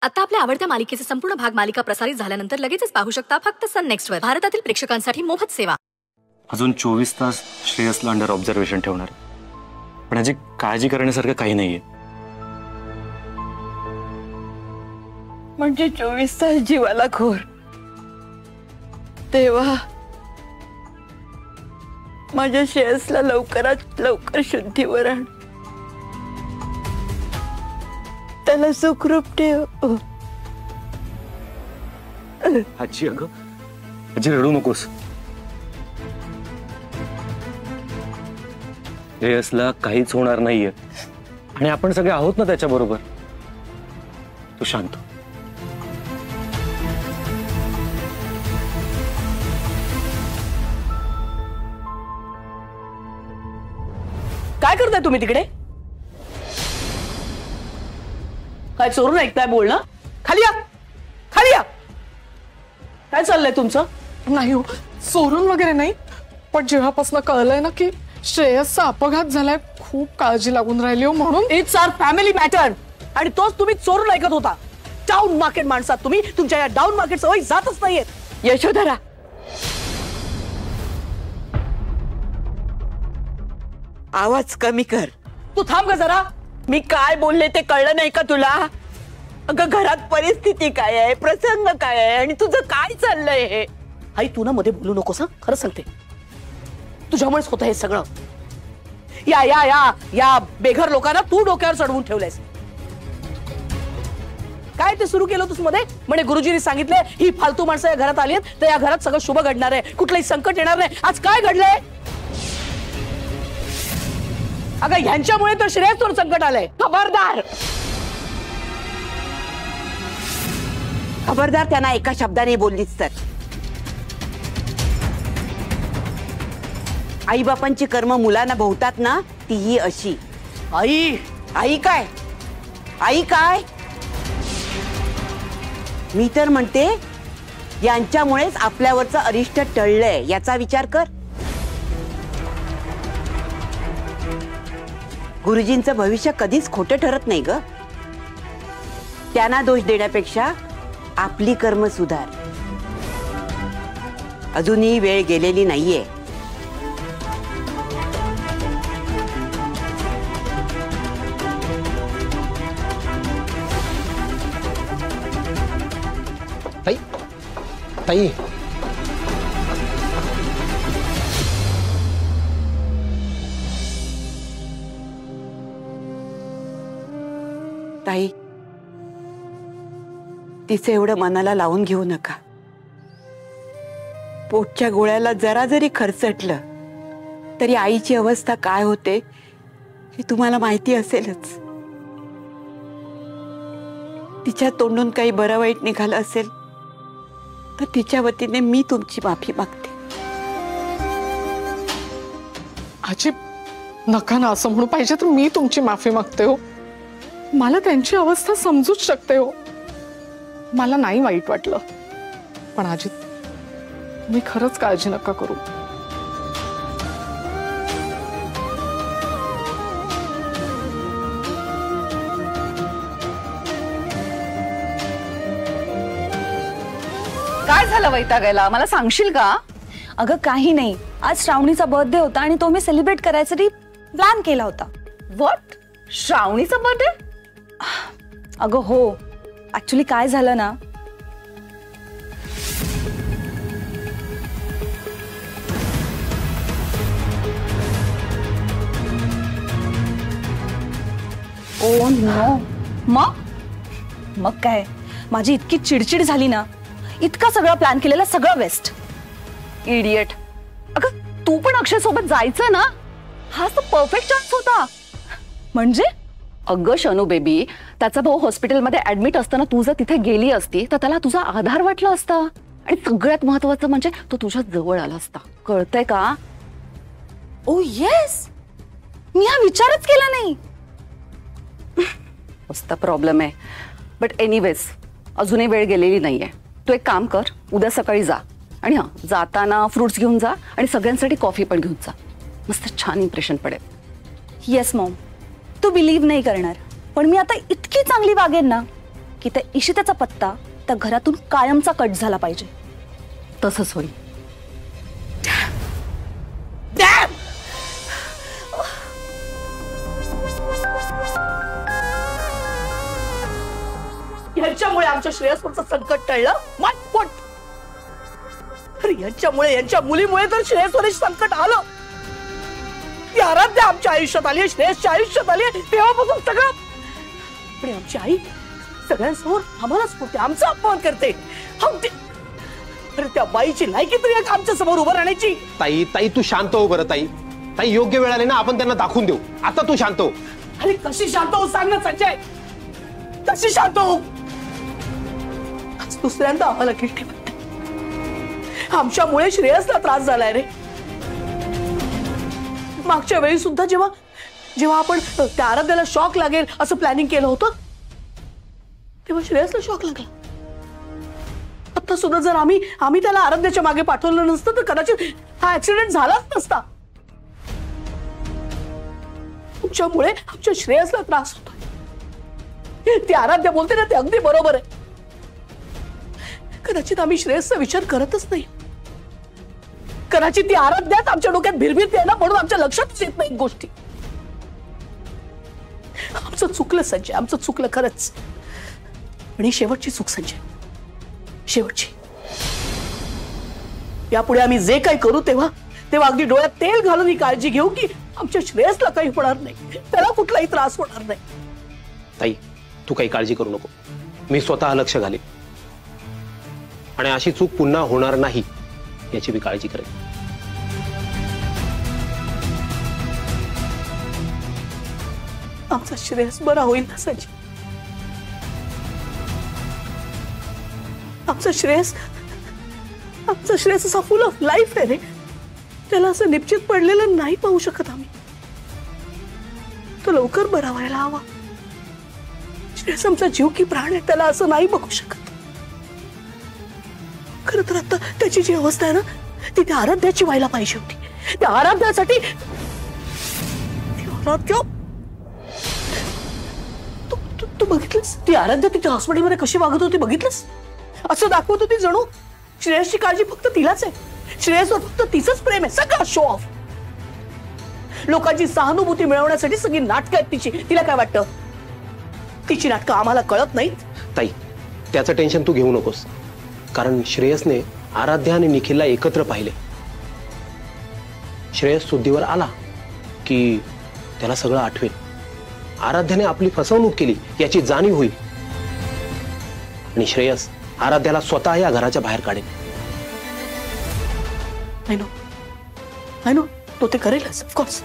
आता आपल्या आवडत्या मालिकेचे संपूर्ण भाग मालिका प्रसारित झाल्यानंतर लगेचच पाहू शकता फक्त सन नेक्स्ट वर. भारतातील प्रेक्षकांसाठी मोफत सेवा. अजून 24 तास श्रेयसला अंडर ऑब्झर्वेशन ठेवणार, पण याची काळजी करण्यासारखं काही नाहीये. म्हणजे 24 तास जीवाला घोर. तेव्हा माझ्या श्रेयसला लवकरात लवकर शुद्धीवर आण, त्याला सुखरूप ठेव. आजी, अगं आजी रडू नकोस. श्रेयसला काहीच होणार नाहीये आणि आपण सगळे आहोत ना त्याच्या बरोबर. तू शांत. काय करताय तुम्ही तिकडे? काय चोरून ऐकताय बोलणं? खाली या, खाली या. काय चाललंय तुमचं? नाही हो, चोरून वगैरे नाही, पण जेव्हापासून कळलंय ना की श्रेयसचा अपघात झालाय, खूप काळजी लागून राहिली हो. म्हणून इट्स आवर फॅमिली मॅटर. आणि तोच तुम्ही चोरून ऐकत होता. डाऊन मार्केट माणसात तुम्ही. तुमच्या या डाऊन मार्केट सवयी जातच नाहीयेत. यशोधरा, आवाज कमी कर. तू थांब ग जरा. मी काय बोलले ते कळलं नाही का तुला? अगं घरात परिस्थिती काय आहे, प्रसंग काय आहे आणि तुझं काय चाललंय हे. आई तू ना मध्ये बोलू नकोस. खरं सांगते, तुझ्यामुळेच होतं हे सगळं. या या या या बेघर लोकांना तू डोक्यावर चढवून ठेवलंयस. काय ते सुरू केलं तूच मध्ये? म्हणे गुरुजींनी सांगितले ही फालतू माणसं या घरात आली आहेत तर या घरात सगळं शुभ घडणार आहे, कुठलंही संकट येणार नाही. आज काय घडलंय? अगं ह्यांच्यामुळे तर श्रेयसवर संकट आलंय. खबरदार, खबरदार त्यांना एका शब्दाने बोललीच तर. आई बापांची कर्म मुलांना भोवतात ना, तीही अशी. आई आई काय, आई काय? मी तर म्हणते यांच्यामुळेच आपल्यावरचं अरिष्ट टळलंय, याचा विचार कर. गुरुजींचं भविष्य कधीच खोटं ठरत नाही ग. त्यांना दोष देण्यापेक्षा आपली कर्म सुधार. अजूनही वेळ गेलेली नाहीये. ताई, ताई, ताई, तिचं एवढं मनाला लावून घेऊ नका. पोटच्या गोळ्याला जरा जरी खर्चटलं तरी आईची अवस्था काय होते हे तुम्हाला माहिती असेलच. तिच्या तोंडून काही बरं वाईट निघालं असेल तर तिच्या वतीने मी तुमची माफी मागते. आजी नका ना असं म्हणू. पाहिजे तर मी तुमची माफी मागते हो. मला त्यांची अवस्था समजूच शकते हो. मला नाही वाईट वाटलं, पण आजी मी खरंच काळजी नका करू. काय झालं वैतागायला? मला सांगशील का? अगं काही नाही, आज श्रावणीचा बर्थडे होता आणि तो मी सेलिब्रेट करायसाठी प्लॅन केला होता. व्हॉट? श्रावणीचा बर्थडे? अगं हो, ऍक्च्युली काय झालं ना, ओ नो. मग काय, माझी इतकी चिडचिड झाली ना, इतका सगळा प्लॅन केलेला सगळं वेस्ट. इडियट. अगं तू पण अक्षय सोबत जायचं ना, हा तर परफेक्ट चान्स होता. म्हणजे? अगं शनू बेबी, त्याचा भाऊ हॉस्पिटलमध्ये ऍडमिट असताना तू जर तिथे गेली असती तर त्याला तुझा आधार वाटला असता आणि सगळ्यात महत्वाचं म्हणजे तो तुझ्या जवळ आला असता. कळतंय का? ओ येस, मी हा विचारच केला नाही. मस्त प्रॉब्लेम आहे. बट एनिवेज, अजूनही वेळ गेलेली नाहीये. तू एक काम कर, उद्या सकाळी जा आणि जाताना फ्रुट्स घेऊन जा आणि सगळ्यांसाठी कॉफी पण घेऊन जा. मस्त छान इम्प्रेशन पडेल. येस मॉम, तू बिलीव्ह नाही करणार, पण मी आता इतकी चांगली वागेन ना की त्या इशितेचा पत्ता त्या घरातून कायमचा कट झाला पाहिजे. तसंच होईल. Damn! यांच्यामुळे आमच्या श्रेयसवरचं संकट टळलं. माय पोट. अरे यांच्यामुळे, यांच्या मुलीमुळे तर श्रेयसवर संकट आलं. ती आराध्या आमच्या आयुष्यात आली, श्रेयसच्या आयुष्यात आली, तेव्हापासून सगळं. पण आमची आई सगळ्यांसमोर आम्हालाच बोलते, आमचा अपमान करते. अरे त्या बाईची लायकी तरी एक आमच्या समोर उभं राहण्याची. ताई ताई तू शांत हो बरं. ताई ताई योग्य वेळ आली ना, आपण त्यांना दाखवून देऊ. आता तू शांत हो. अरे कशी शांत हो सांग ना संजय, कशी शांत हो? आज दुसऱ्यांदा आम्हाला गिल्टी वाटते. आमच्यामुळे श्रेयसला त्रास झालाय रे. मागच्या वेळी सुद्धा जेव्हा आपण त्या आराध्याला शॉक लागेल असं प्लॅनिंग केलं होतं, तेव्हा श्रेयसला शॉक लागला. आता सुद्धा जर आम्ही त्याला आराध्याच्या मागे पाठवलं नसतं तर कदाचित हा ऍक्सिडेंट झालाच नसता. तुमच्यामुळे आमच्या श्रेयसला त्रास होतोय. ती आराध्या बोलते ना, ते अगदी बरोबर आहे. कदाचित आम्ही श्रेयसचा विचार करतच नाही. कदाचित ती आराध्याच आमच्या डोक्यात भिरभिरते ना, म्हणून आमच्या लक्षातच येत नाही गोष्टी. आमचं चुकलं संजय, आमचं चुकलं खरंच. आणि शेवटची चूक संजय, शेवटची. यापुढे आम्ही जे काही करू तेव्हा अगदी डोळ्यात तेल घालून ही काळजी घेऊ की आमच्या श्रेयसला काही होणार नाही, त्याला कुठलाही त्रास होणार नाही. ताई तू काही काळजी करू नको. मी स्वतः लक्ष घालीन आणि अशी चूक पुन्हा होणार नाही याची मी काळजी करेन. आमचा श्रेयस बरा होईल ना संजय. आमचा श्रेयस असा फुल ऑफ लाईफ आहे रे. त्याला असं निश्चित पडलेलं नाही पाहू शकत आम्ही. तो लवकर बरा व्हायला हवा. श्रेयस आमचा जीव की प्राण आहे, त्याला असं नाही बघू शकत. खरं तर आता त्याची जी अवस्था आहे ना, ती त्या आराध्याची व्हायला पाहिजे होती. त्या आराध्यासाठी तू बघितलंस ती आराध्या तिच्या हॉस्पिटलमध्ये कशी वागत होती, बघितलंस? असं दाखवत होती जणू श्रेयसची काळजी फक्त तिलाच आहे, श्रेयसवर फक्त तिचंच प्रेम आहे. सगळं शो ऑफ. लोकांची सहानुभूती मिळवण्यासाठी सगळी नाटकं आहेत तिची. तिला काय वाटतं तिची नाटकं आम्हाला कळत नाहीत? ताई त्याचं टेन्शन तू घेऊ नकोस, कारण श्रेयसने आराध्या आणि निखिलला एकत्र पाहिले. श्रेयस शुद्धीवर आला की त्याला सगळं आठवेल. आराध्याने आपली फसवणूक केली याची जाणीव होईल आणि श्रेयस आराध्याला स्वतः या घराच्या बाहेर काढेल. आय नो तो ते करेलच ऑफकोर्स.